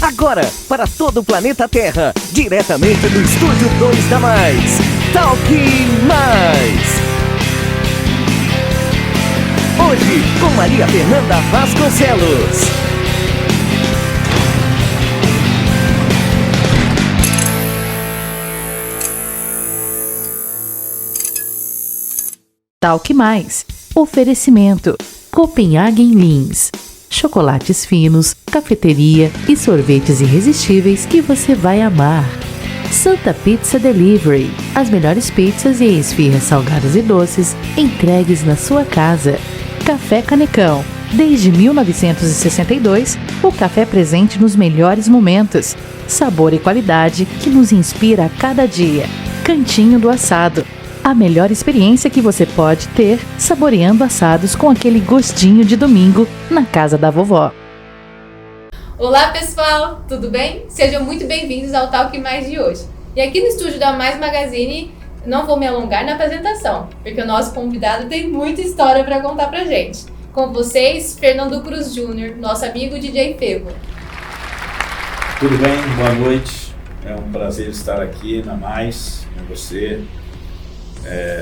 Agora, para todo o planeta Terra, diretamente do Estúdio 2 da Mais. Talk Mais. Hoje, com Maria Fernanda Vasconcelos. Talk Mais. Oferecimento. Copenhagen Lins. Chocolates finos, cafeteria e sorvetes irresistíveis que você vai amar. Santa Pizza Delivery. As melhores pizzas e esfirras salgadas e doces entregues na sua casa. Café Canecão. Desde 1962, o café presente nos melhores momentos. Sabor e qualidade que nos inspira a cada dia. Cantinho do Assado. A melhor experiência que você pode ter saboreando assados com aquele gostinho de domingo na casa da vovó. Olá pessoal, tudo bem? Sejam muito bem-vindos ao Talk Mais de hoje. E aqui no estúdio da Mais Magazine, não vou me alongar na apresentação, porque o nosso convidado tem muita história para contar pra gente. Com vocês, Fernando Cruz Júnior, nosso amigo DJ Febo. Tudo bem? Boa noite. É um prazer estar aqui na Mais com você.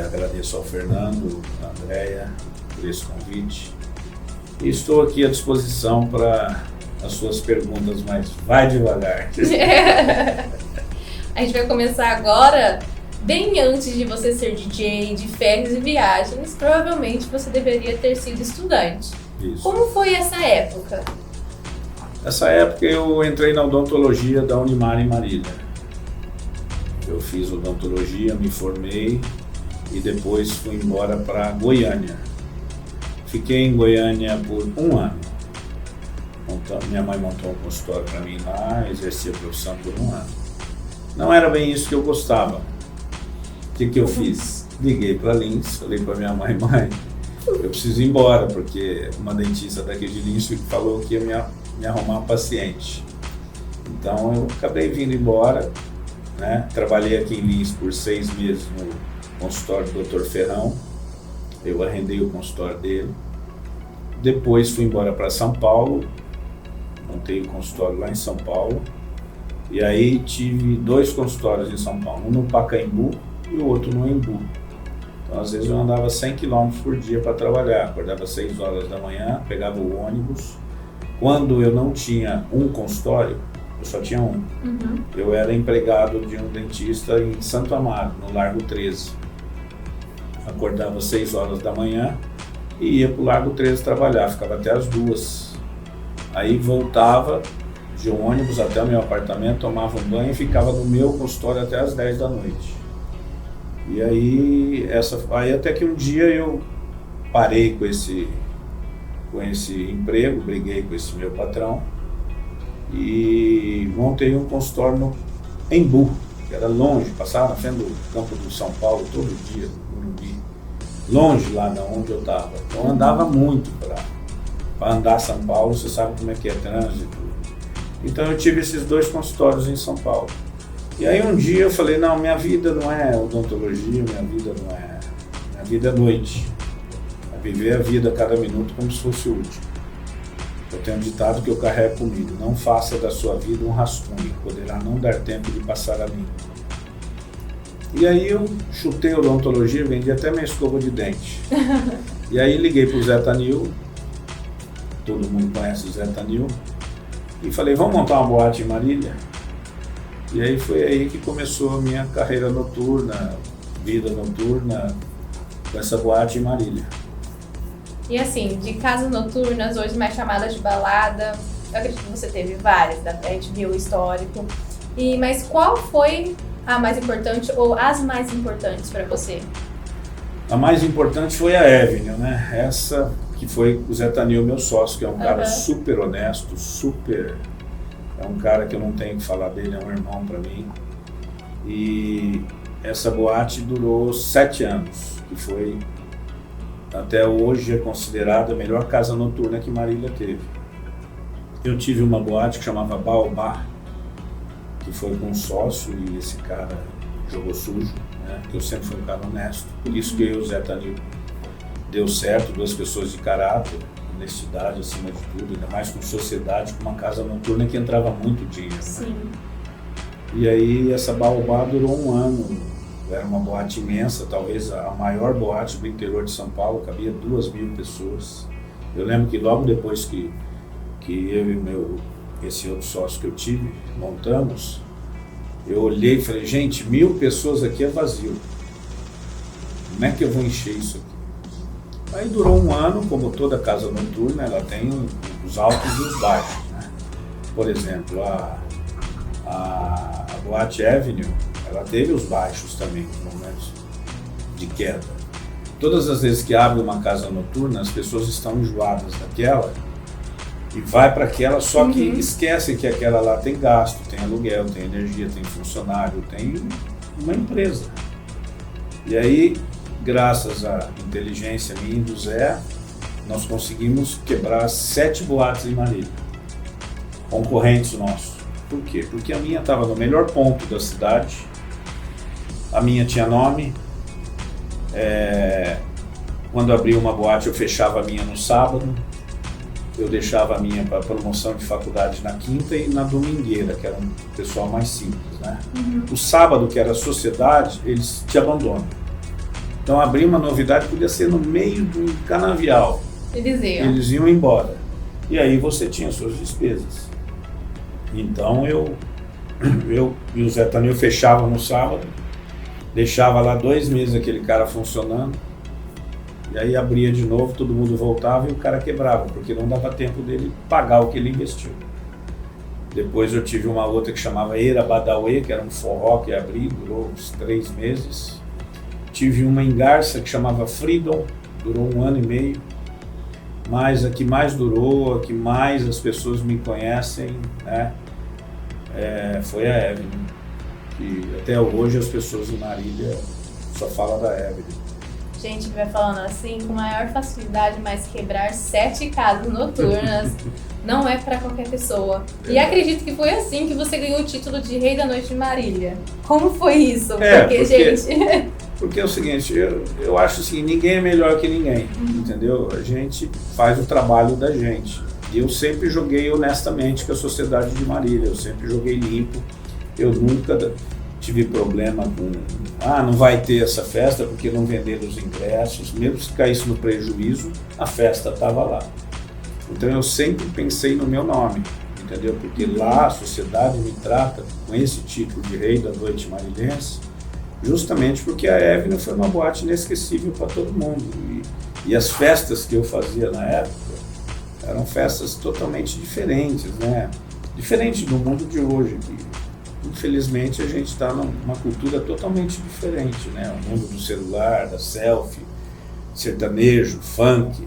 Agradeço ao Fernando, à Andréia por esse convite. E estou aqui à disposição para as suas perguntas, mas vai devagar. A gente vai começar agora, bem antes de você ser DJ, de férias e viagens, provavelmente você deveria ter sido estudante. Isso. Como foi essa época? Nessa época eu entrei na odontologia da Unimar em Marília. Eu fiz odontologia, me formei e depois fui embora para Goiânia. Fiquei em Goiânia por um ano. Minha mãe montou um consultório para mim lá, exerci a profissão por um ano. Não era bem isso que eu gostava. O que eu fiz? Liguei para Lins, falei para minha mãe, eu preciso ir embora, porque uma dentista daqui de Lins falou que ia me arrumar um paciente. Então eu acabei vindo embora, né? Trabalhei aqui em Lins por 6 meses no consultório do Dr. Ferrão. Eu arrendei o consultório dele. Depois fui embora para São Paulo, montei o consultório lá em São Paulo. E aí tive 2 consultórios em São Paulo, um no Pacaembu e o outro no Embu. Então às vezes eu andava 100 km por dia para trabalhar, acordava às 6 horas da manhã, pegava o ônibus. Quando eu não tinha um consultório, eu só tinha um. Eu era empregado de um dentista em Santo Amaro, no Largo 13. Acordava às 6 horas da manhã e ia para o Largo 13 trabalhar, ficava até as 2. Aí voltava de um ônibus até o meu apartamento, tomava um banho e ficava no meu consultório até as 10 da noite. E aí até que um dia eu parei com esse emprego, briguei com esse meu patrão e montei um consultório no Embu, que era longe, passava na frente do campo do São Paulo todo dia, no Morumbi, longe lá de onde eu estava. Então eu andava muito para andar São Paulo, você sabe como é que é trânsito. Então eu tive esses 2 consultórios em São Paulo. E aí um dia eu falei, não, minha vida não é odontologia, minha vida é noite. É viver a vida a cada minuto como se fosse o último. Eu tenho um ditado que eu carrego comigo, não faça da sua vida um rascunho, poderá não dar tempo de passar a limpo. E aí eu chutei a odontologia, vendi até minha escova de dente. E aí liguei pro Zé Tanil, todo mundo conhece o Zé Tanil, e falei, vamos montar uma boate em Marília? E aí foi aí que começou a minha carreira noturna, vida noturna, com essa boate em Marília. E assim, de casas noturnas, hoje mais chamadas de balada, eu acredito que você teve várias, a gente viu o histórico. Mas qual foi a mais importante ou as mais importantes para você? A mais importante foi a Avenue, né? Essa que foi o Zé Tanil, meu sócio, que é um cara super honesto, é um cara que eu não tenho que falar dele, é um irmão para mim. E essa boate durou 7 anos, que foi, até hoje, é considerada a melhor casa noturna que Marília teve. Eu tive uma boate que chamava Baobá, que foi com um sócio e esse cara jogou sujo, né? Eu sempre fui um cara honesto, por isso que eu e o Zé Tanil deu certo, 2 pessoas de caráter, honestidade acima de tudo, ainda mais com sociedade, com uma casa noturna que entrava muito dinheiro. Né? Sim. E aí essa Baobá durou um ano, era uma boate imensa, talvez a maior boate do interior de São Paulo, cabia 2.000 pessoas. Eu lembro que logo depois que eu e esse outro sócio que eu tive, montamos, eu olhei e falei, gente, 1.000 pessoas aqui é vazio. Como é que eu vou encher isso aqui? Aí durou um ano, como toda casa noturna, ela tem os altos e os baixos. Né? Por exemplo, a Boate Avenue, ela teve os baixos também, momentos de queda. Todas as vezes que abre uma casa noturna, as pessoas estão enjoadas daquela e vai para aquela, só que esquecem que aquela lá tem gasto, tem aluguel, tem energia, tem funcionário, tem uma empresa. E aí, graças à inteligência minha e do Zé, nós conseguimos quebrar 7 boates em Marília, concorrentes nossos. Por quê? Porque a minha estava no melhor ponto da cidade, a minha tinha nome, quando abria uma boate eu fechava a minha no sábado, eu deixava a minha para promoção de faculdade na quinta e na domingueira, que era um pessoal mais simples, né? O sábado, que era a sociedade, eles te abandonam. Então abrir uma novidade podia ser no meio do canavial. Eles iam embora. E aí você tinha suas despesas. Então eu e o Zé também, eu fechava no sábado, deixava lá 2 meses aquele cara funcionando, e aí abria de novo, todo mundo voltava e o cara quebrava, porque não dava tempo dele pagar o que ele investiu. Depois eu tive uma outra que chamava Era Badawi, que era um forró que abri, durou uns 3 meses. Tive uma em Garça que chamava Freedom, durou 1 ano e meio. Mas a que mais durou, a que mais as pessoas me conhecem, né, foi a Avenue. Que até hoje as pessoas em Marília só falam da Avenue. Gente, vai falando assim com maior facilidade, mas quebrar 7 casas noturnas não é para qualquer pessoa. E acredito que foi assim que você ganhou o título de Rei da Noite de Marília. Como foi isso? Porque gente... Porque é o seguinte, eu acho assim, ninguém é melhor que ninguém, entendeu? A gente faz o trabalho da gente. E eu sempre joguei honestamente com a sociedade de Marília, eu sempre joguei limpo. Eu nunca tive problema com, não vai ter essa festa porque não venderam os ingressos, mesmo se caísse no prejuízo, a festa estava lá. Então eu sempre pensei no meu nome, entendeu? Porque lá a sociedade me trata com esse título de Rei da Noite Marilhense, justamente porque a Avenue foi uma boate inesquecível para todo mundo. E as festas que eu fazia na época eram festas totalmente diferentes, né? Diferente do mundo de hoje, que infelizmente a gente está numa cultura totalmente diferente, né? O mundo do celular, da selfie, sertanejo, funk.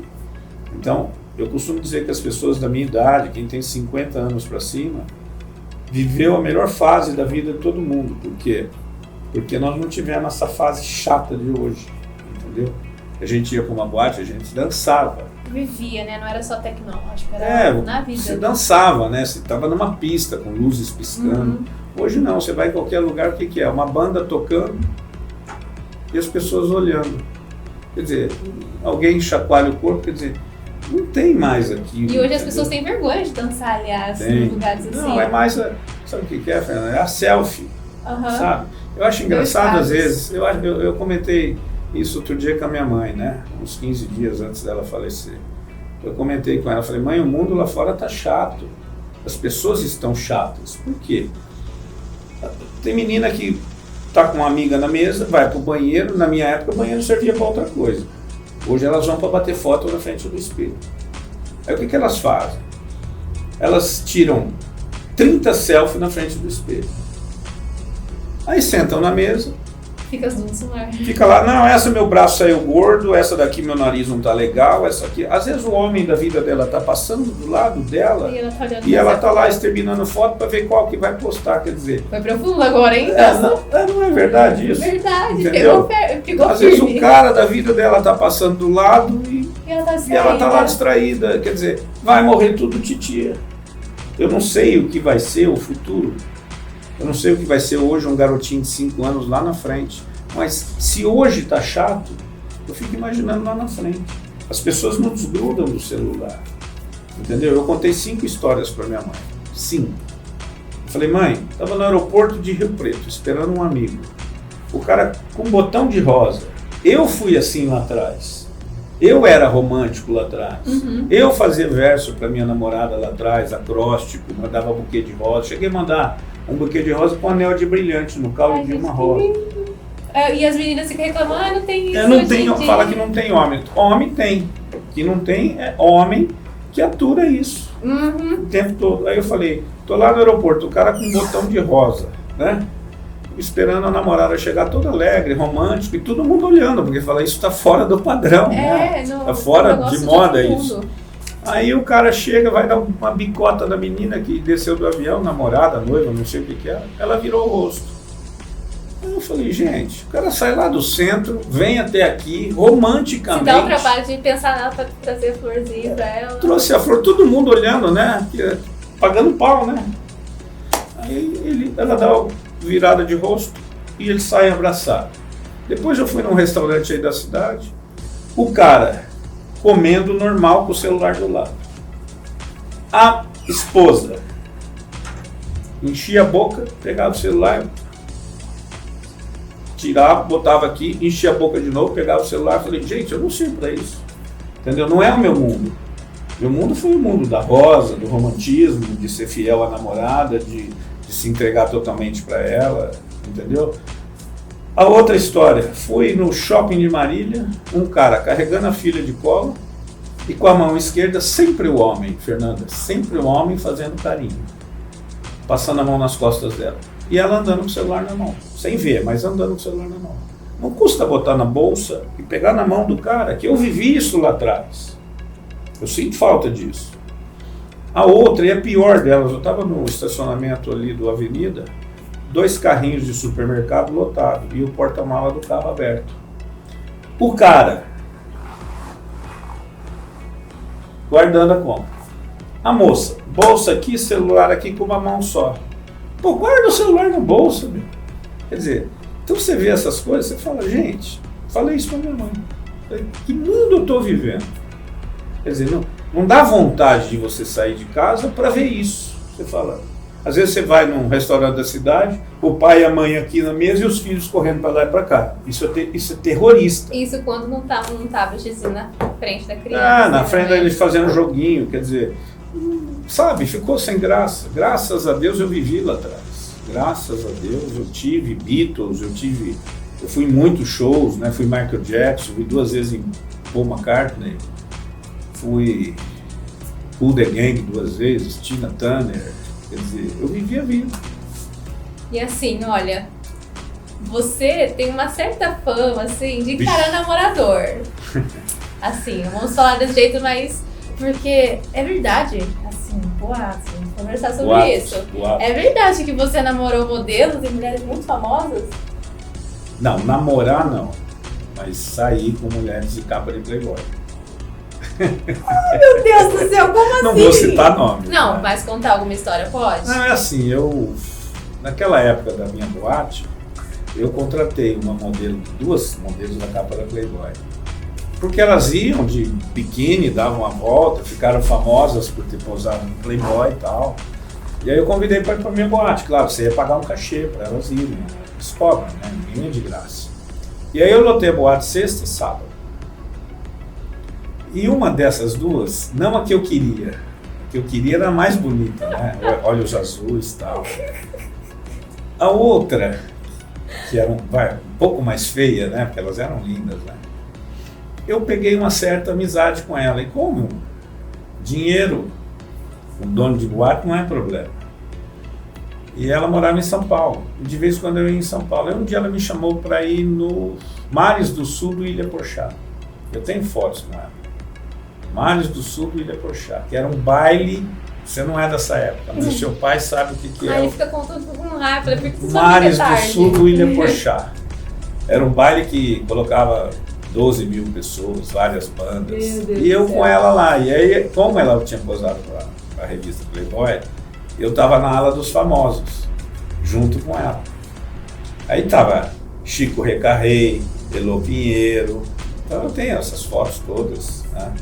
Então, eu costumo dizer que as pessoas da minha idade, quem tem 50 anos para cima, viveu a melhor fase da vida de todo mundo. Por quê? Porque nós não tivemos essa fase chata de hoje, entendeu? A gente ia para uma boate, a gente dançava. Vivia, né? Não era só tecnológico, era na vida. Você dançava, né? Você estava numa pista com luzes piscando. Hoje não, você vai em qualquer lugar, o que é? Uma banda tocando e as pessoas olhando. Quer dizer, alguém chacoalha o corpo, quer dizer, não tem mais aquilo. E hoje as pessoas têm vergonha de dançar, aliás, em lugares assim. Não, é mais, sabe o que é, Fernanda? É a selfie, sabe? Eu acho engraçado às vezes, eu comentei isso outro dia com a minha mãe, né? Uns 15 dias antes dela falecer. Eu comentei com ela, falei, mãe, o mundo lá fora tá chato. As pessoas estão chatas. Por quê? Tem menina que tá com uma amiga na mesa, vai pro banheiro, na minha época o banheiro servia para outra coisa. Hoje elas vão para bater foto na frente do espelho. Aí o que elas fazem? Elas tiram 30 selfies na frente do espelho. Aí sentam na mesa. Fica as duas no celular. Fica lá, não, essa meu braço saiu gordo, essa daqui meu nariz não tá legal, essa aqui. Às vezes o homem da vida dela tá passando do lado dela e ela tá lá exterminando foto para ver qual que vai postar, quer dizer. Foi profundo agora, hein? Não é verdade isso. Verdade, entendeu? Pegou Às vezes o cara da vida dela tá passando do lado e ela tá lá distraída, quer dizer, vai morrer tudo titia. Eu não sei o que vai ser o futuro. Eu não sei o que vai ser hoje um garotinho de 5 anos lá na frente. Mas se hoje tá chato, eu fico imaginando lá na frente. As pessoas não desgrudam do celular, entendeu? Eu contei 5 histórias para minha mãe, 5. Eu falei, mãe, estava no aeroporto de Rio Preto, esperando um amigo. O cara com um botão de rosa. Eu fui assim lá atrás. Eu era romântico lá atrás. Eu fazia verso para minha namorada lá atrás, acróstico, mandava buquê de rosa. Cheguei a mandar um buquê de rosa com um anel de brilhante no caule de uma rosa. E as meninas ficam reclamando, não tem isso. Eu não tenho, fala que não tem homem. Homem tem. Que não tem é homem que atura isso o tempo todo. Aí eu falei, tô lá no aeroporto, o cara com um botão de rosa, né? Esperando a namorada chegar toda alegre, romântico, e todo mundo olhando, porque fala, isso tá fora do padrão, né? Tá fora de moda isso. Aí o cara chega, vai dar uma bicota na menina que desceu do avião, namorada, noiva, não sei o que era, ela virou o rosto. Aí eu falei, gente, o cara sai lá do centro, vem até aqui, romanticamente. Se dá o trabalho de pensar nela pra trazer a florzinha pra ela. Trouxe a flor, todo mundo olhando, né? Pagando pau, né? Aí ela dá virada de rosto e ele sai abraçado. Depois eu fui num restaurante aí da cidade, o cara comendo normal com o celular do lado. A esposa enchia a boca, pegava o celular, tirava, botava aqui, enchia a boca de novo, pegava o celular. Falei, gente, eu não sirvo para isso, entendeu? Não é o meu mundo. Meu mundo foi o mundo da rosa, do romantismo, de ser fiel à namorada, de se entregar totalmente para ela, entendeu? A outra história, fui no shopping de Marília, um cara carregando a filha de colo e com a mão esquerda, sempre o homem, Fernanda, sempre o homem fazendo carinho, passando a mão nas costas dela. E ela andando com o celular na mão, sem ver, mas andando com o celular na mão. Não custa botar na bolsa e pegar na mão do cara, que eu vivi isso lá atrás. Eu sinto falta disso. A outra, e a pior delas, eu estava no estacionamento ali do Avenida, 2 carrinhos de supermercado lotados e o porta-mala do carro aberto. O cara guardando a compra. A moça, bolsa aqui, celular aqui com uma mão só. Pô, guarda o celular na bolsa, meu. Quer dizer, então você vê essas coisas, você fala, gente, falei isso pra minha mãe. Que mundo eu estou vivendo? Quer dizer, não dá vontade de você sair de casa para ver isso. Você fala, às vezes você vai num restaurante da cidade, o pai e a mãe aqui na mesa e os filhos correndo para lá e para cá. Isso é terrorista. Isso quando não tá um tabletzinho na frente da criança. Na frente deles fazendo joguinho, quer dizer, sabe, ficou sem graça. Graças a Deus eu vivi lá atrás. Graças a Deus eu tive Beatles, eu fui em muitos shows, né? Fui Michael Jackson, fui 2 vezes em Paul McCartney, fui Cool the Gang 2 vezes, Tina Turner, quer dizer, eu vivi a vida. E assim, olha, você tem uma certa fama, assim, de cara namorador. Assim, vamos falar desse jeito, mas porque é verdade, assim, boatos, vamos conversar sobre isso. É verdade que você namorou modelos e mulheres muito famosas? Não, namorar não, mas sair com mulheres de capa de Playboy. Ai, meu Deus do céu, como assim? Não vou citar nomes. Não, mas contar alguma história, pode? Não, é assim, naquela época da minha boate, eu contratei uma modelo, 2 modelos da capa da Playboy. Porque elas iam de biquíni, davam uma volta, ficaram famosas por ter pousado no Playboy e tal. E aí eu convidei para ir para minha boate, claro, você ia pagar um cachê para elas irem, eles cobram, né? Ninguém é de graça. E aí eu lotei a boate sexta e sábado. E uma dessas 2, não a que eu queria era a mais bonita, né? Olhos azuis e tal. A outra, que era um pouco mais feia, né? Porque elas eram lindas, né? Eu peguei uma certa amizade com ela. E como dinheiro, o dono de boate não é problema. E ela morava em São Paulo. E de vez em quando eu ia em São Paulo. E um dia ela me chamou para ir no Mares do Sul do Ilha Porchá. Eu tenho fotos com ela. Mares do Sul do Ilha Porchá, que era um baile, você não é dessa época, mas seu pai sabe o que é. Ele fica contando com raiva, porque você Mares do Sul do Ilha Porchá. Era um baile que colocava 12 mil pessoas, várias bandas. E eu com ela lá. E aí, como ela tinha posado para a revista Playboy, eu estava na ala dos famosos, junto com ela. Aí tava Chico Recarrey, Elô Pinheiro. Então eu tenho essas fotos todas. né?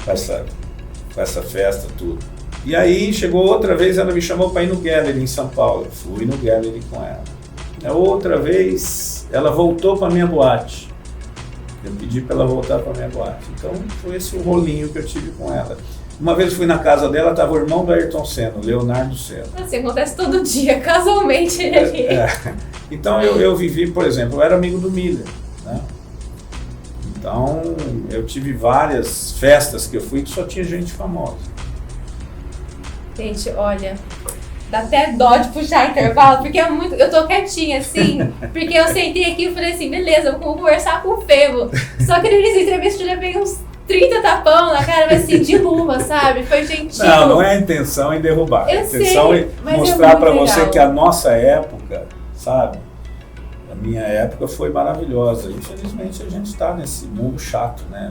Com essa festa, tudo. E aí chegou outra vez, ela me chamou para ir no Gallery em São Paulo. Eu fui no Gallery com ela. A outra vez, ela voltou para minha boate. Eu pedi para ela voltar para minha boate. Então foi esse o rolinho que eu tive com ela. Uma vez eu fui na casa dela, estava o irmão do Ayrton Senna, o Leonardo Senna. Assim, acontece todo dia, casualmente. Então eu vivi, por exemplo, eu era amigo do Miller, né? Então eu tive várias festas que eu fui que só tinha gente famosa. Gente, olha, dá até dó de puxar intervalo, porque é muito. Eu tô quietinha, assim, porque eu sentei aqui e falei assim, beleza, eu vou conversar com o Febo. Só que no início da entrevista eu já peguei uns 30 tapão na cara, mas assim, de luva, sabe? Foi gentil. Não é a intenção em derrubar. Eu a intenção sei, é mostrar para você que a nossa época, sabe? A minha época foi maravilhosa. Infelizmente a gente está nesse mundo chato, né?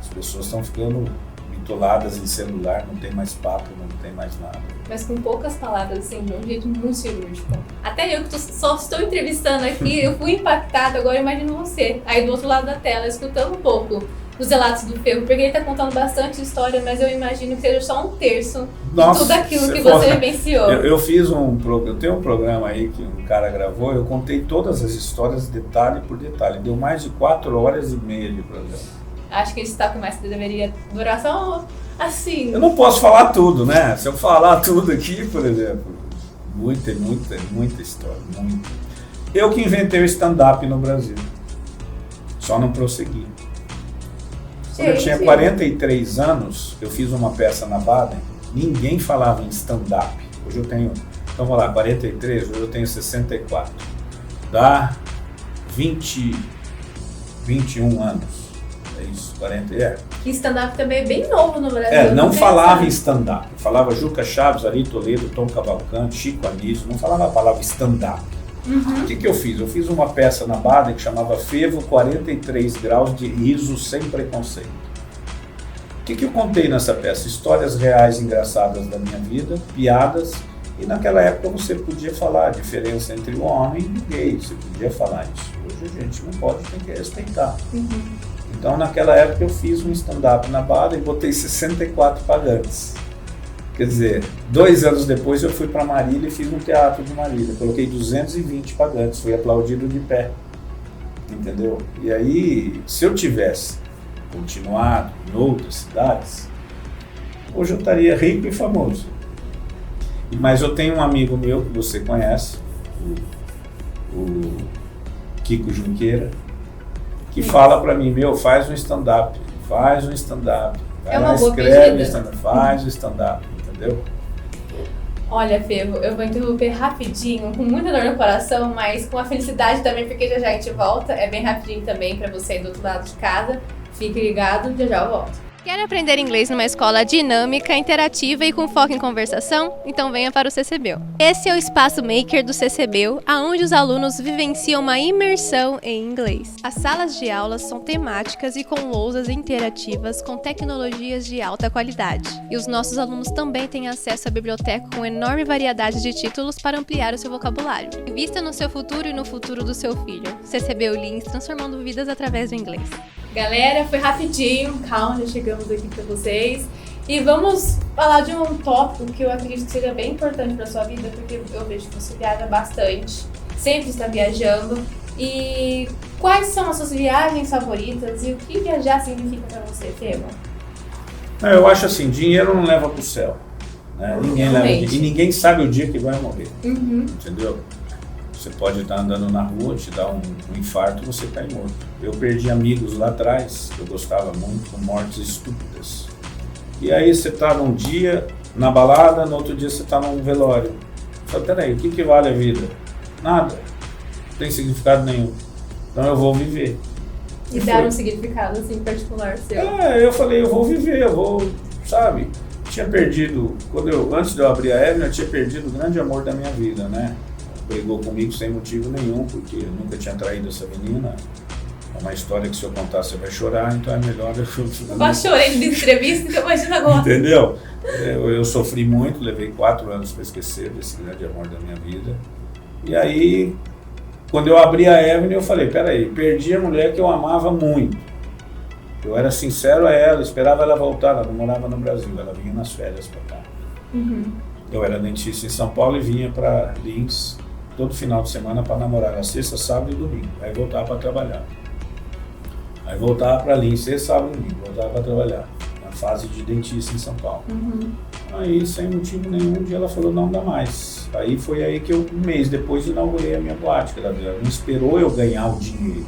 As pessoas estão ficando bitoladas em celular, não tem mais papo, não tem mais nada. Mas com poucas palavras, assim, de um jeito muito cirúrgico. Até eu que só estou entrevistando aqui, eu fui impactada, agora imagino você, aí do outro lado da tela, escutando um pouco dos relatos do Febo, porque ele está contando bastante história, mas eu imagino que seja só um terço de tudo aquilo que você vivenciou. Eu tenho um programa aí que um cara gravou, eu contei todas as histórias detalhe por detalhe, deu mais de 4 horas e meia de programa. Acho que esse Talk Mais deveria durar só assim. Eu não posso falar tudo, né? Se eu falar tudo aqui, por exemplo, muita história, muita. Eu que inventei o stand-up no Brasil, só não prossegui. Quando eu tinha 43 anos, eu fiz uma peça na Baden, ninguém falava em stand-up. Hoje eu tenho, então vamos lá, 43, hoje eu tenho 64. Dá 21 anos. É isso, 40, E stand-up também é bem novo no Brasil. Não falava em stand-up. Falava Juca Chaves, Ari Toledo, Tom Cavalcante, Chico Anísio, não falava a palavra stand-up. Uhum. O que eu fiz? Eu fiz uma peça na Baden que chamava Febo 43 graus de riso sem preconceito. O que eu contei nessa peça? Histórias reais engraçadas da minha vida, piadas, e naquela época você podia falar a diferença entre o homem e o gay, você podia falar isso. Hoje a gente não pode, tem que respeitar. Uhum. Então naquela época eu fiz um stand-up na Baden e botei 64 pagantes. Quer dizer, 2 anos depois eu fui para Marília e fiz um teatro de Marília. Coloquei 220 pagantes, fui aplaudido de pé. Entendeu? E aí, se eu tivesse continuado em outras cidades, hoje eu estaria rico e famoso. Mas eu tenho um amigo meu que você conhece, o Kiko Junqueira, que fala para mim, faz um stand-up, faz um stand-up. É uma boa pedida. Faz o stand-up, entendeu? Olha, Febo, eu vou interromper rapidinho, com muita dor no coração, mas com a felicidade também, porque já a gente volta. É bem rapidinho também para você aí do outro lado de casa. Fique ligado, já eu volto. Quer aprender inglês numa escola dinâmica, interativa e com foco em conversação? Então venha para o CCBio. Esse é o espaço maker do CCBio, onde os alunos vivenciam uma imersão em inglês. As salas de aulas são temáticas e com lousas interativas com tecnologias de alta qualidade. E os nossos alunos também têm acesso à biblioteca com enorme variedade de títulos para ampliar o seu vocabulário. Invista no seu futuro e no futuro do seu filho. CCBio Lins, transformando vidas através do inglês. Galera, foi rapidinho, calma, já chegamos aqui para vocês. E vamos falar de um tópico que eu acredito que seja bem importante para sua vida, porque eu vejo que você viaja bastante, sempre está viajando. E quais são as suas viagens favoritas e o que viajar significa para você, Febo? Eu acho assim, dinheiro não leva para o céu. Né? Ninguém leva, e ninguém sabe o dia que vai morrer. Uhum. Entendeu? Você pode estar andando na rua, te dar um infarto e você cai morto. Eu perdi amigos lá atrás, que eu gostava muito, com mortes estúpidas. E aí você está num dia na balada, no outro dia você está num velório. Só peraí, o que vale a vida? Nada. Não tem significado nenhum. Então eu vou viver. E dar um significado assim particular seu? Eu falei, eu vou viver, eu vou, sabe? Tinha perdido, antes de eu abrir a Evelyn, eu tinha perdido o grande amor da minha vida, né? Brigou comigo sem motivo nenhum, porque eu nunca tinha traído essa menina. É uma história que se eu contar você vai chorar, então é melhor eu... Eu chorei de entrevista, então imagina agora. Entendeu? Eu sofri muito, levei 4 anos para esquecer desse grande amor da minha vida. E aí, quando eu abri a Evelyn, eu falei, peraí, perdi a mulher que eu amava muito. Eu era sincero a ela, esperava ela voltar, ela não morava no Brasil, ela vinha nas férias para cá. Eu era dentista em São Paulo e vinha para Lins todo final de semana para namorar, na sexta, sábado e domingo. Aí voltava para trabalhar. Aí voltava para Lins, sexta, sábado e domingo, voltava para trabalhar. Na fase de dentista em São Paulo. Aí, sem motivo nenhum, um dia ela falou, não dá mais. Aí foi aí que eu, um mês depois, inaugurei a minha boate. Ela não esperou eu ganhar o dinheiro.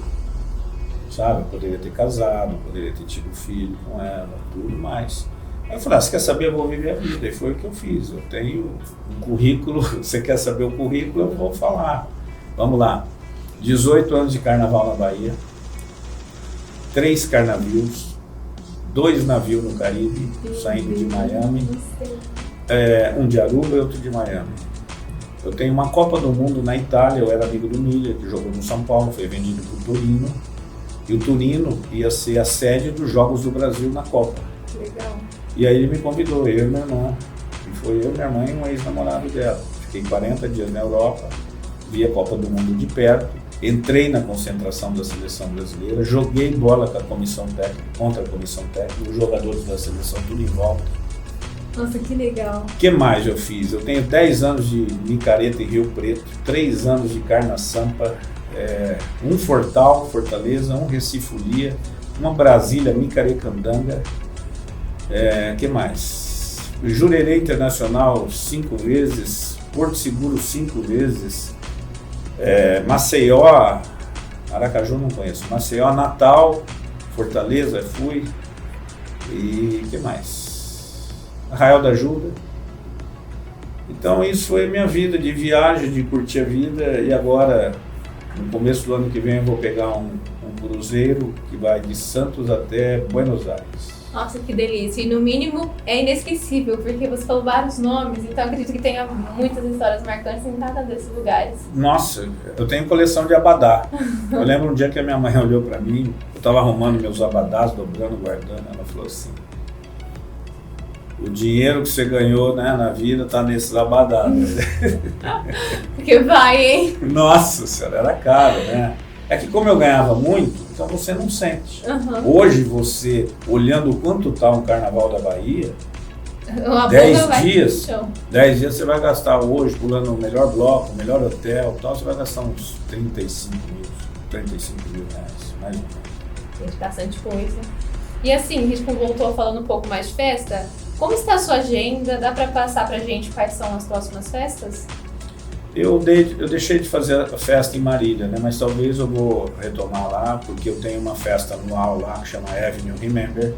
Sabe? Eu poderia ter casado, poderia ter tido filho com ela, tudo mais. Aí eu falei, você quer saber, eu vou viver a vida. E foi o que eu fiz. Eu tenho um currículo, você quer saber o currículo, eu vou falar. Vamos lá. 18 anos de carnaval na Bahia, 3 carnavios, 2 navios no Caribe, saindo de Miami, um de Aruba e outro de Miami. Eu tenho uma Copa do Mundo na Itália, eu era amigo do Milha, que jogou no São Paulo, foi vendido para o Torino. E o Torino ia ser a sede dos Jogos do Brasil na Copa. Legal. E aí ele me convidou, eu e minha irmã. E foi eu, minha mãe e um ex-namorado dela. Fiquei 40 dias na Europa, vi a Copa do Mundo de perto, entrei na concentração da seleção brasileira, joguei bola com a comissão técnica, contra a comissão técnica, os jogadores da seleção tudo em volta. Nossa, que legal. O que mais eu fiz? Eu tenho 10 anos de micareta em Rio Preto, 3 anos de Carna Sampa, um Fortaleza, um Recifolia, uma Brasília, Micarecandanga. Que mais? Jurerê Internacional 5 vezes, Porto Seguro 5 vezes, Maceió, Aracaju não conheço, Maceió, Natal, Fortaleza fui, e que mais? Arraial da Ajuda. Então isso foi a minha vida de viagem, de curtir a vida, e agora no começo do ano que vem eu vou pegar um cruzeiro que vai de Santos até Buenos Aires. Nossa, que delícia. E no mínimo é inesquecível, porque você falou vários nomes, então acredito que tenha muitas histórias marcantes em cada desses lugares. Nossa, eu tenho coleção de abadá. Eu lembro um dia que a minha mãe olhou pra mim, eu estava arrumando meus abadás, dobrando, guardando, ela falou assim, o dinheiro que você ganhou, né, na vida tá nesses abadás. Porque vai, hein? Nossa senhora, era caro, né? É que como eu ganhava muito, então você não sente. Hoje você, olhando o quanto tá um carnaval da Bahia, 10 dias você vai gastar hoje, pulando o melhor bloco, o melhor hotel, tal, você vai gastar uns 35 mil reais, mais ou menos. Bastante coisa. E assim, a gente voltou falando um pouco mais de festa, como está a sua agenda? Dá para passar pra gente quais são as próximas festas? Eu deixei de fazer a festa em Marília, né? Mas talvez eu vou retomar lá, porque eu tenho uma festa anual lá que chama Avenue Remember,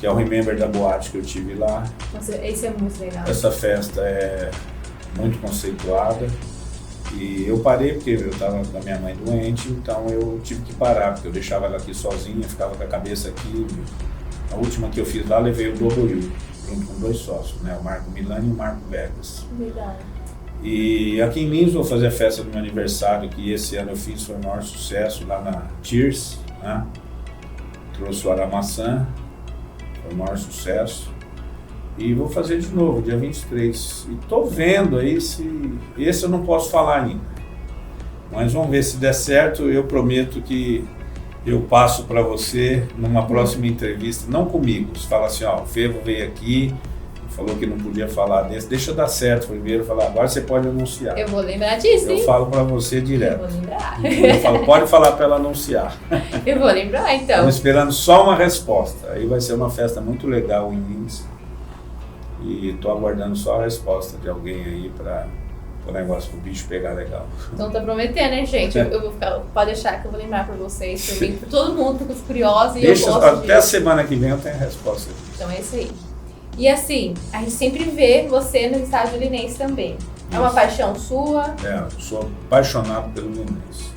que é o Remember da boate que eu tive lá. Nossa, esse é muito legal. Essa festa é muito conceituada e eu parei porque eu estava com a minha mãe doente, então eu tive que parar, porque eu deixava ela aqui sozinha, ficava com a cabeça aqui. A última que eu fiz lá, levei o W, junto com 2 sócios, né? O Marco Milani e o Marco Vegas. Legal. E aqui em Lins vou fazer a festa do meu aniversário, que esse ano eu fiz, foi o maior sucesso lá na Cheers, né? Trouxe o Aramaçã, foi o maior sucesso. E vou fazer de novo, dia 23. E tô vendo aí se... Esse eu não posso falar ainda. Mas vamos ver se der certo, eu prometo que eu passo para você numa próxima entrevista, não comigo. Você fala assim, ó, o Fevo veio aqui, falou que não podia falar desse, deixa dar certo primeiro, falar, agora você pode anunciar. Eu vou lembrar disso, hein? Eu falo para você direto. Eu vou lembrar. Eu falo, pode falar para ela anunciar. Eu vou lembrar, então. Estamos esperando só uma resposta. Aí vai ser uma festa muito legal em Lins. E estou aguardando só a resposta de alguém aí para o negócio do bicho pegar legal. Então tá prometendo, né, gente? Eu vou ficar, pode deixar que eu vou lembrar para vocês, também, para todo mundo que ficou curioso. E deixa, eu gosto até a semana que vem eu tenho a resposta. Então é isso aí. E assim, a gente sempre vê você no estádio linense também. É uma paixão sua? Eu sou apaixonado pelo Linense.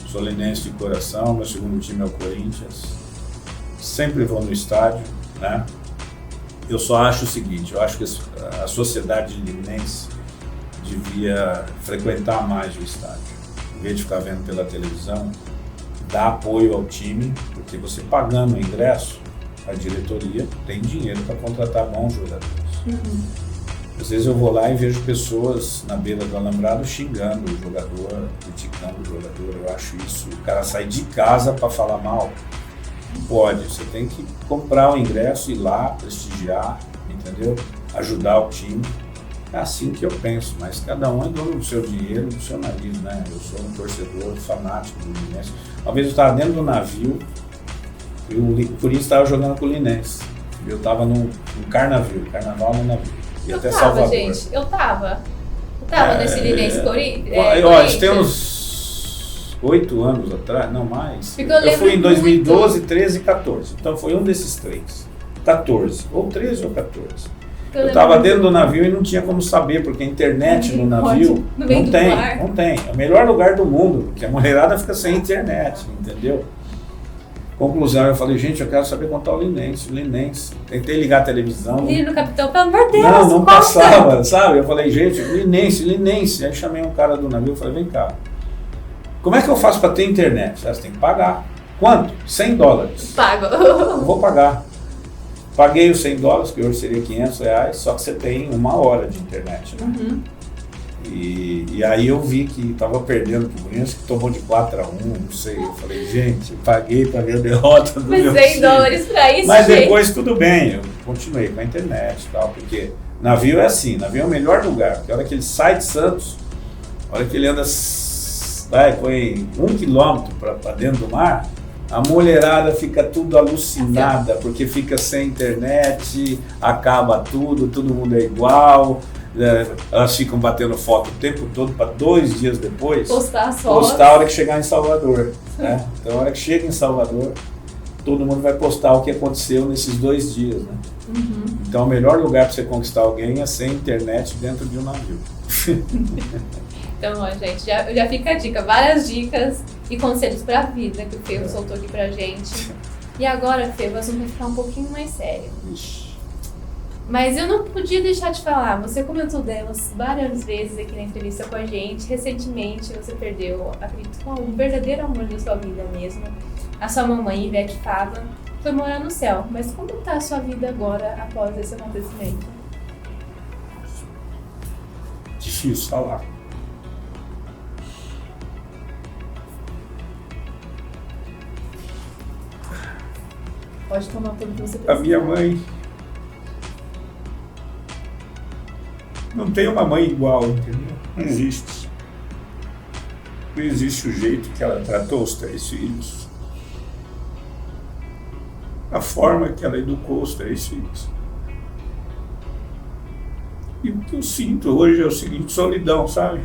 Sou linense de coração, meu segundo time é o Corinthians. Sempre vou no estádio, né? Eu só acho o seguinte, eu acho que a sociedade linense devia frequentar mais o estádio. Em vez de ficar vendo pela televisão, dar apoio ao time, porque você pagando o ingresso, a diretoria tem dinheiro para contratar bons jogadores. Às vezes eu vou lá e vejo pessoas na beira do alambrado xingando o jogador, criticando o jogador. Eu acho isso, o cara sai de casa para falar mal. Não pode, você tem que comprar o ingresso, ir lá, prestigiar, entendeu? Ajudar o time. É assim que eu penso, mas cada um é dono do seu dinheiro, do seu nariz, né? Eu sou um torcedor fanático do Linense. Uma vez eu estava dentro do navio e o Corinthians estava jogando com o Linense. Eu estava num carnaval no navio. E até Salvador. Gente, eu tava nesse Linense Corinthians. Olha, tem uns 8 anos atrás, não mais. Eu fui em 2012, 13 e 14. Então foi um desses 3. 14, ou 13 ou 14. Eu estava dentro do navio e não tinha como saber, porque a internet no navio não tem. É o melhor lugar do mundo, porque a mulherada fica sem internet, entendeu? Conclusão, eu falei, gente, eu quero saber quanto é o Linense. Tentei ligar a televisão. E no capitão, pelo amor de Deus, não passava, sabe? Eu falei, gente, Linense. Aí chamei um cara do navio e falei, vem cá, como é que eu faço para ter internet? Você tem que pagar. Quanto? $100. Pago. Eu vou pagar. Paguei os $100, que hoje seria R$500, só que você tem 1 hora de internet, né? Uhum. E aí eu vi que estava perdendo pro Corinthians, que tomou de 4-1, não sei. Eu falei, gente, paguei para ver a derrota do meu time. $100 para isso, mas depois tudo bem, eu continuei com a internet e tal, porque navio é assim, navio é o melhor lugar, porque a hora que ele sai de Santos, a hora que ele anda, põe 1 quilômetro para dentro do mar, a mulherada fica tudo alucinada, porque fica sem internet, acaba tudo, todo mundo é igual, elas ficam batendo foto o tempo todo para 2 dias depois postar a hora que chegar em Salvador, né? Então a hora que chega em Salvador, todo mundo vai postar o que aconteceu nesses 2 dias, né? Uhum. Então o melhor lugar para você conquistar alguém é sem internet dentro de um navio. Então, ó, gente, já fica a dica, várias dicas e conselhos pra vida que o Fê soltou aqui pra gente. E agora, Fê, o assunto vai ficar um pouquinho mais sério. Mas eu não podia deixar de falar, você comentou delas várias vezes aqui na entrevista com a gente. Recentemente você perdeu, acredito, um verdadeiro amor da sua vida mesmo. A sua mamãe, Ivete Fava, foi morar no céu. Mas como tá a sua vida agora após esse acontecimento? Difícil falar. Pode tomar tudo que você precisa. A minha mãe não tem uma mãe igual, entendeu? Não existe. Não existe o jeito que ela tratou os 3 filhos. A forma que ela educou os 3 filhos. E o que eu sinto hoje é o seguinte, solidão, sabe?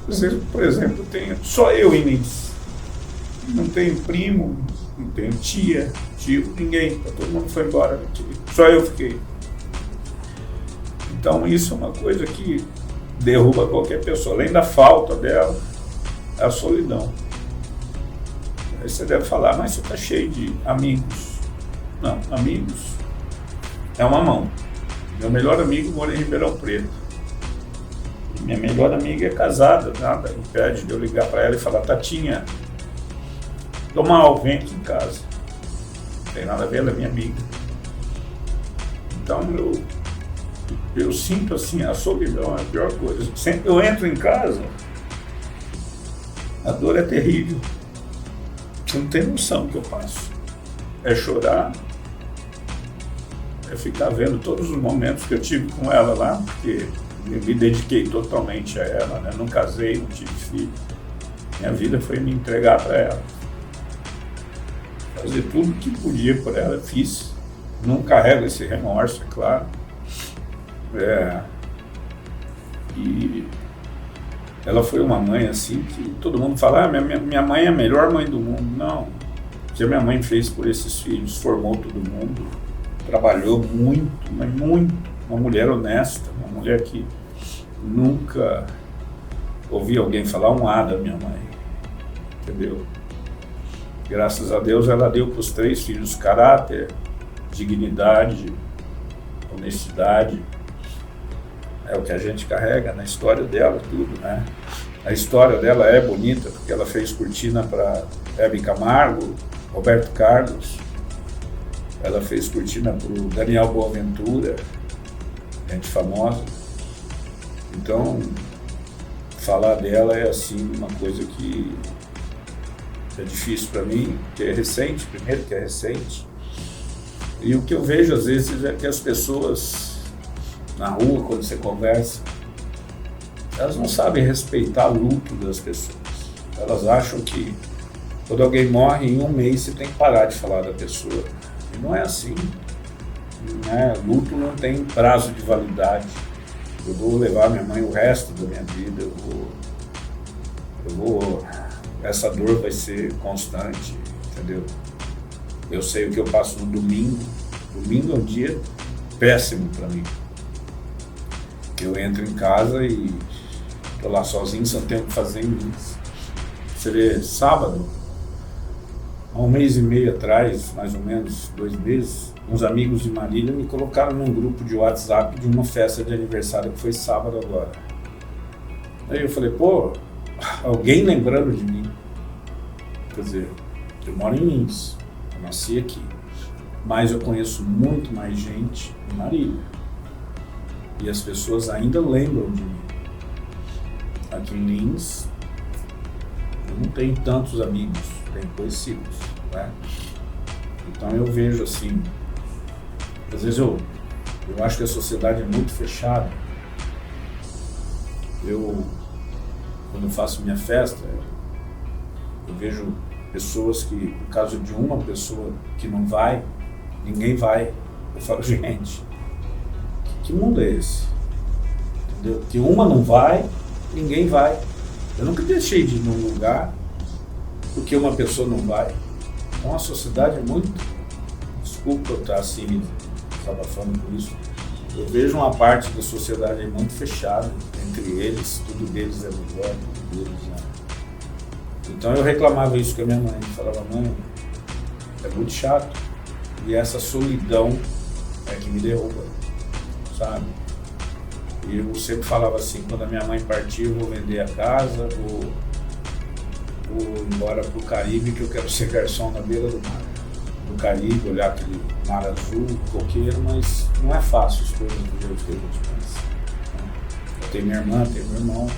Você, por exemplo, tem só eu em Linz. Não tenho primo, não tenho tia, tio, ninguém. Todo mundo foi embora. Só eu fiquei. Então isso é uma coisa que derruba qualquer pessoa. Além da falta dela, é a solidão. Aí você deve falar, mas você está cheio de amigos. Não, amigos é uma mão. Meu melhor amigo mora em Ribeirão Preto. Minha melhor amiga é casada, nada impede de eu ligar para ela e falar, Tatinha, tô mal, vem aqui em casa. Não tem nada a ver, ela é minha amiga. Então eu sinto assim, a solidão é a pior coisa. Sempre eu entro em casa, a dor é terrível. Você não tem noção do que eu passo. É chorar, é ficar vendo todos os momentos que eu tive com ela lá, porque eu me dediquei totalmente a ela, né? Não casei, não tive filho. Minha vida foi me entregar para ela. Fazer tudo que podia por ela, fiz. Não carrego esse remorso, é claro. E ela foi uma mãe assim que todo mundo fala, minha mãe é a melhor mãe do mundo. Não, o que a minha mãe fez por esses filhos, formou todo mundo, trabalhou muito, mas muito. Uma mulher honesta, uma mulher que nunca ouvi alguém falar um A da minha mãe, entendeu? Graças a Deus ela deu para os 3 filhos caráter, dignidade, honestidade. É o que a gente carrega na história dela, tudo, né? A história dela é bonita, porque ela fez cortina para Hebe Camargo, Roberto Carlos, ela fez cortina para o Daniel Boaventura, gente famosa. Então, falar dela é assim, uma coisa que É difícil para mim, porque é recente, primeiro que é recente. E o que eu vejo às vezes é que as pessoas na rua, quando você conversa, elas não sabem respeitar o luto das pessoas. Elas acham que quando alguém morre, em um mês você tem que parar de falar da pessoa. E não é assim. Né? Luto não tem prazo de validade. Eu vou levar minha mãe o resto da minha vida, essa dor vai ser constante, entendeu? Eu sei o que eu passo no domingo. Domingo é um dia péssimo para mim. Eu entro em casa e tô lá sozinho, só tenho o que fazer em Lins. Você vê, sábado, há um mês e meio atrás, mais ou menos 2 meses, uns amigos de Marília me colocaram num grupo de WhatsApp de uma festa de aniversário que foi sábado agora. Aí eu falei, pô, alguém lembrando de mim. Quer dizer, eu moro em Lins, eu nasci aqui, mas eu conheço muito mais gente em Marília. E as pessoas ainda lembram de mim. Aqui em Lins, eu não tenho tantos amigos, tenho conhecidos, né? Então eu vejo assim, às vezes eu acho que a sociedade é muito fechada. Quando eu faço minha festa, eu vejo pessoas que, no caso de uma pessoa que não vai, ninguém vai. Eu falo, gente, que mundo é esse? Entendeu? Que uma não vai, ninguém vai. Eu nunca deixei de ir num lugar porque uma pessoa não vai. Então a sociedade é muito... Desculpa eu estar assim, desabafando por isso. Eu vejo uma parte da sociedade muito fechada entre eles, tudo deles é melhor, tudo deles é... Então eu reclamava isso com a minha mãe, falava, mãe, é muito chato. E essa solidão é que me derruba, sabe? E eu sempre falava assim, quando a minha mãe partir, eu vou vender a casa, vou embora pro Caribe, que eu quero ser garçom na beira do mar. Do Caribe, olhar aquele mar azul, coqueiro, mas não é fácil as coisas do jeito que a gente pensa. Eu tenho minha irmã, tenho meu irmão.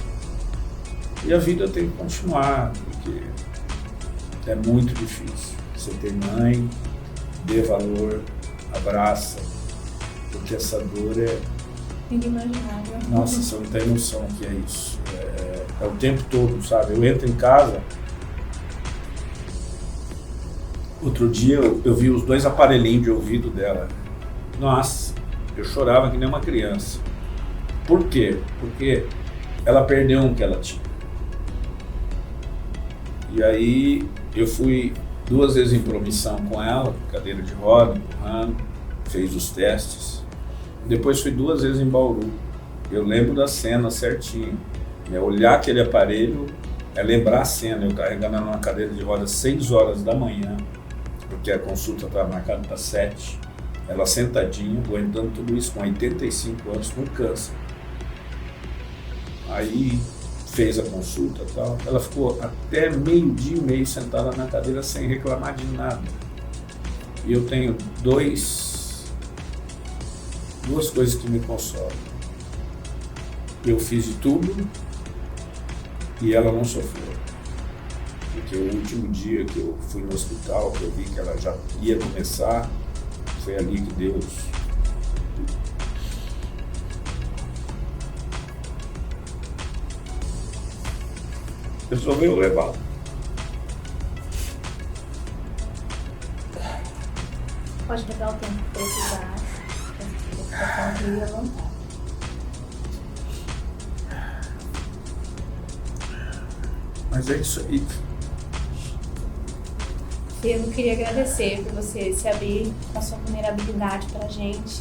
E a vida tem que continuar, porque é muito difícil. Você tem mãe, dê valor, abraça, porque essa dor é... inimaginável. Nossa, você não tem noção do que é isso. É o tempo todo, sabe? Eu entro em casa... Outro dia eu vi os 2 aparelhinhos de ouvido dela. Nossa, eu chorava que nem uma criança. Por quê? Porque ela perdeu um que ela tinha. E aí eu fui 2 vezes em promissão com ela, cadeira de roda, empurrando, fez os testes. Depois fui 2 vezes em Bauru. Eu lembro da cena certinho. É olhar aquele aparelho, é lembrar a cena. Eu carregando ela numa cadeira de roda às 6 horas da manhã, porque a consulta estava marcada para 7. Ela sentadinha, aguentando tudo isso com 85 anos, com câncer. Aí fez a consulta e tal. Ela ficou até 12:30 sentada na cadeira sem reclamar de nada. E eu tenho duas coisas que me consolam. Eu fiz de tudo e ela não sofreu. Porque o último dia que eu fui no hospital, que eu vi que ela já ia começar, foi ali que Deus resolveu levar. Pode pegar o tempo que precisar. Fica tranquila, à vontade. Mas é isso aí. Eu queria agradecer por você se abrir com a sua vulnerabilidade pra gente,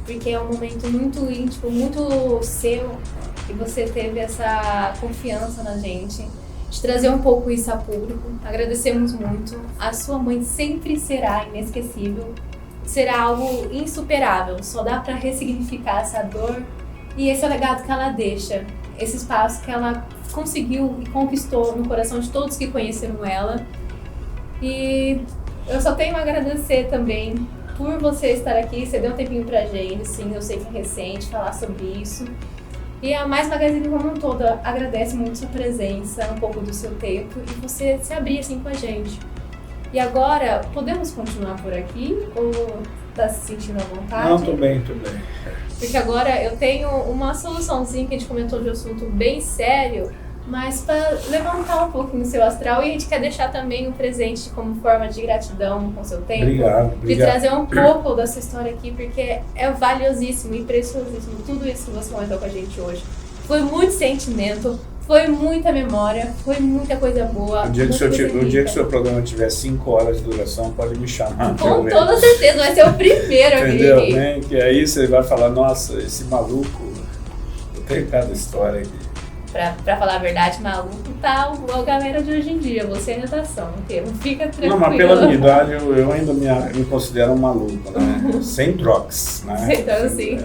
porque é um momento muito íntimo, muito seu, e você teve essa confiança na gente, de trazer um pouco isso a público. Agradecemos muito. A sua mãe sempre será inesquecível, será algo insuperável, só dá pra ressignificar essa dor, e esse é o legado que ela deixa, esse espaço que ela conseguiu e conquistou no coração de todos que conheceram ela. E eu só tenho a agradecer também por você estar aqui, você deu um tempinho pra gente, sim, eu sei que é recente falar sobre isso. E a Mais Magazine como um todo agradece muito sua presença, um pouco do seu tempo e você se abrir assim com a gente. E agora, podemos continuar por aqui ou tá se sentindo à vontade? Não, tô bem. Porque agora eu tenho uma soluçãozinha que a gente comentou de um assunto bem sério, mas para levantar um pouquinho o seu astral, e a gente quer deixar também um presente como forma de gratidão com o seu tempo. Obrigado. De trazer um pouco da sua história aqui, porque é valiosíssimo e preciosíssimo tudo isso que você comentou com a gente hoje. Foi muito sentimento, foi muita memória, foi muita coisa boa. O dia que o seu programa tiver 5 horas de duração, pode me chamar. Com toda certeza, vai ser o primeiro aqui. Entendeu? Né? Que aí você vai falar, nossa, esse maluco, eu tenho cada história aqui. Pra falar a verdade, maluco tá a galera de hoje em dia, você é natação, não fica tranquilo. Não, mas pela minha idade eu ainda me considero um maluco, né? Sem drogas, né? Então, sim.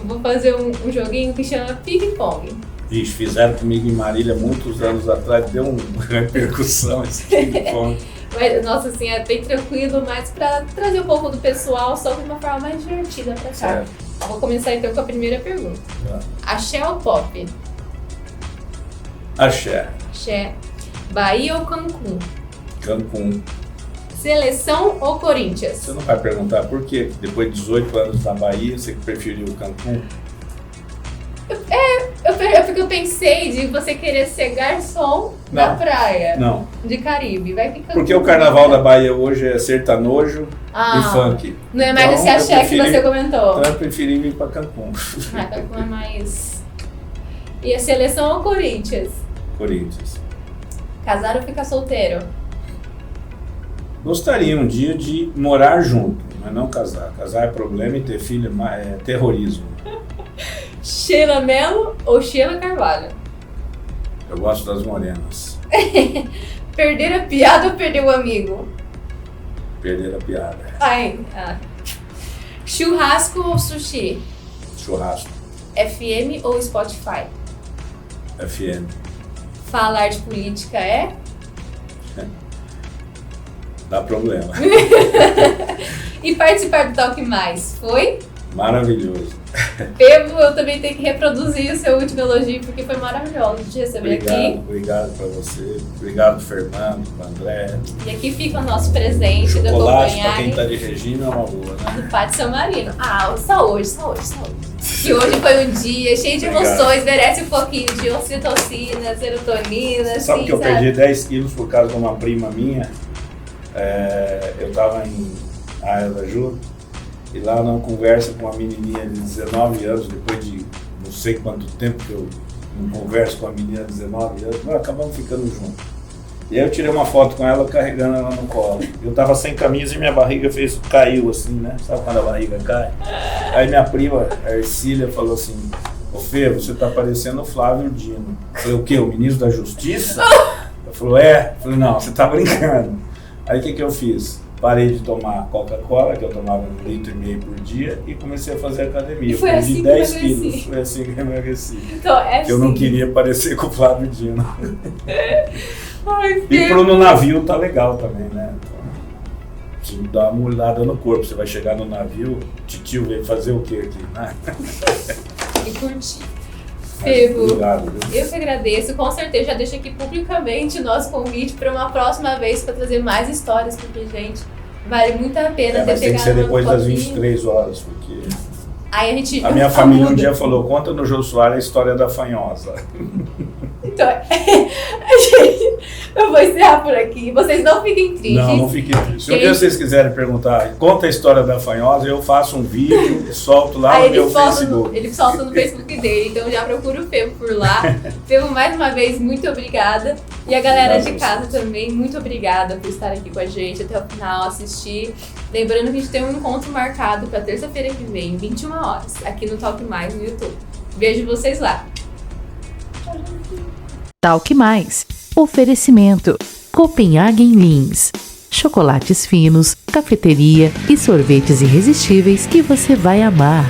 Vou fazer um joguinho que chama ping-pong. Ixi, fizeram comigo em Marília muitos anos atrás, deu uma repercussão esse ping-pong. Mas, nossa, assim, é bem tranquilo, mas pra trazer um pouco do pessoal, só de uma forma mais divertida pra cá. Certo. Vou começar então com a primeira pergunta. Tá. Axé ou pop? Axé. Axé. Bahia ou Cancún? Cancún. Seleção ou Corinthians? Você não vai perguntar por quê? Depois de 18 anos na Bahia, você preferiu o Cancún? Porque eu pensei de você querer ser garçom na praia. Não. De Caribe. Vai ficar. Porque o carnaval da Bahia hoje é sertanojo e funk. Não é mais Então, esse axé que você comentou. Então eu preferi vir pra Cancún. Cancún é mais. E a seleção ou Corinthians? Corinthians. Casar ou ficar solteiro? Gostaria um dia de morar junto, mas não casar. Casar é problema e ter filho é terrorismo. Sheila Mello ou Sheila Carvalho? Eu gosto das morenas. Perder a piada ou perder o amigo? Perder a piada. Churrasco ou sushi? Churrasco. FM ou Spotify? FM. Falar de política é? Dá problema. E participar do Talk Mais foi? Maravilhoso. Eu também tenho que reproduzir o seu último elogio, porque foi maravilhoso de receber aqui. Obrigado pra você. Obrigado, Fernando, André. E aqui fica o nosso presente do Chocolate pra quem Copenhague tá de regime é uma boa, né? do Pátio São Marino. Saúde. Que hoje foi um dia cheio de emoções, merece um pouquinho de ocitocina, serotonina. Sabe que eu perdi 10 quilos por causa de uma prima minha? Eu tava em Arraial da Ajuda e lá numa conversa com uma menininha de 19 anos, depois de não sei quanto tempo que eu não converso com a menina de 19 anos, nós acabamos ficando juntos. E aí eu tirei uma foto com ela carregando ela no colo. Eu tava sem camisa e minha barriga caiu assim, né? Sabe quando a barriga cai? Aí minha prima, a Ercília, falou assim: ô Fê, você tá parecendo o Flávio Dino. Eu falei, o quê? O ministro da Justiça? Ela falou, é. Eu falei, não, você tá brincando. Aí o que eu fiz? Parei de tomar Coca-Cola, que eu tomava 1,5 litro por dia, e comecei a fazer academia. E foi Perdi assim 10 que eu emagreci. quilos. Foi assim que eu emagreci. Então, Porque eu não queria parecer com o Flávio Dino. Ai, E no navio tá legal também, né? Então, preciso dar uma olhada no corpo. Você vai chegar no navio, titio veio fazer o que aqui, né? E curtir. Febo, Obrigado, viu? eu que agradeço, com certeza já deixo aqui publicamente o nosso convite para uma próxima vez para trazer mais histórias, porque, gente, vale muito a pena ter Mas tem que pegado ser depois um das pouquinho. 23 horas, porque Aí a gente. a minha família um dia falou, conta no Jô Soares a história da fanhosa. Então, gente, eu vou encerrar por aqui. Vocês não fiquem tristes. Não fiquem tristes. Se um dia vocês quiserem perguntar, conta a história da fanhosa, eu faço um vídeo e solto lá no meu Facebook. Ele solta no Facebook dele, então já procura o Febo por lá. Febo, mais uma vez, muito obrigada. E a galera Obrigado de casa também, muito obrigada por estar aqui com a gente até o final, assistir. Lembrando que a gente tem um encontro marcado para terça-feira que vem, 21 horas, aqui no Talk Mais no YouTube. Vejo vocês lá. Talk Mais. Oferecimento. Copenhagen Lins. Chocolates finos, cafeteria e sorvetes irresistíveis que você vai amar.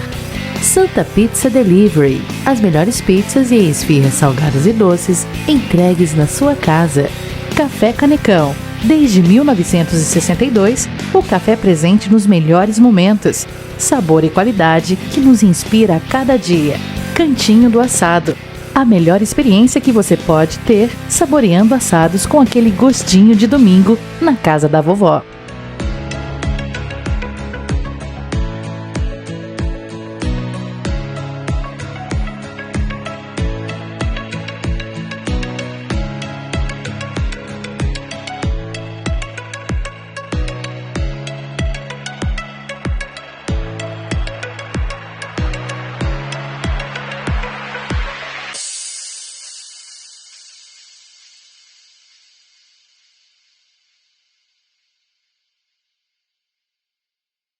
Santa Pizza Delivery. As melhores pizzas e esfirras salgadas e doces entregues na sua casa. Café Canecão. Desde 1962, o café presente nos melhores momentos. Sabor e qualidade que nos inspira a cada dia. Cantinho do Assado. A melhor experiência que você pode ter saboreando assados com aquele gostinho de domingo na casa da vovó.